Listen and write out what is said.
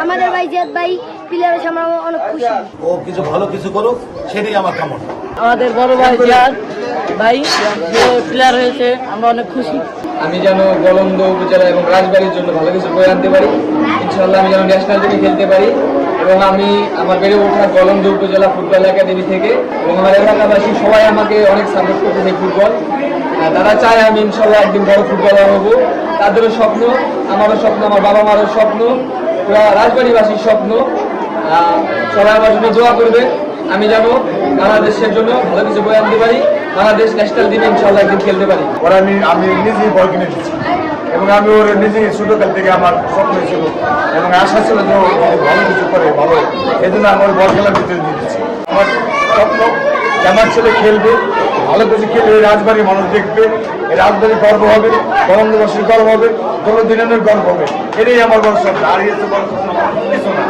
আমাদের ভাই জিয়াদ ভাই প্লেয়ারের সামনে অনেক খুশি। ও কিছু ভালো কিছু করুক, সেটাই আমার কামনা। আমাদের বড় ভাই জিয়াদ ভাই যে প্লেয়ার হয়েছে, আমরা অনেক খুশি। আমি যেন গোলন্দ উপজেলা এবং রাজবাড়ির জন্য ভালো কিছু বয়ে আনতে পারি, ইনশাআল্লাহ আমি যেন ন্যাশনাল টিমে খেলতে পারি। এবং আমি আমার বেড়ে ওঠা গোলন্দ উপজেলা ফুটবল একাডেমি থেকে এবং আমার এলাকাবাসী সবাই আমাকে অনেক সাপোর্ট করতেছে ফুটবল। তারা চায় আমি ইনশাআল্লাহ একদিন বড় ফুটবলার হব। তাদেরও স্বপ্ন, আমারও স্বপ্ন, আমার বাবা মারও স্বপ্ন, পুরা রাজবাড়িবাসীর স্বপ্ন। সবাই আমার জন্য দোয়া করবে, আমি যেন বাংলাদেশের জন্য ভালো কিছু বয়ে আনতে পারি, বাংলাদেশ ন্যাশনাল টিমে ইনশাআল্লাহ একদিন খেলতে পারি। ওরা আমি নিজেই বল কিনে দিচ্ছি এবং আমি ওর নিজেই ছোটকাল থেকে আমার স্বপ্ন ছিল এবং আশা ছিল যে ও ভালো কিছু করে ভালো, এই জন্য আমি ওর বল খেলার ভিতরে দিয়ে দিচ্ছি। আমার স্বপ্ন আমার ছেলে খেলবে, ভালো কিছু খেলবে, রাজবাড়ির মানুষ দেখবে, এই রাজবাড়ির গর্ব হবে, গরমবাসীর গর্ব হবে, দলদিনের গর্ব হবে। এটাই আমার বড় স্বপ্ন, আর এর বড় স্বপ্ন কিছু না।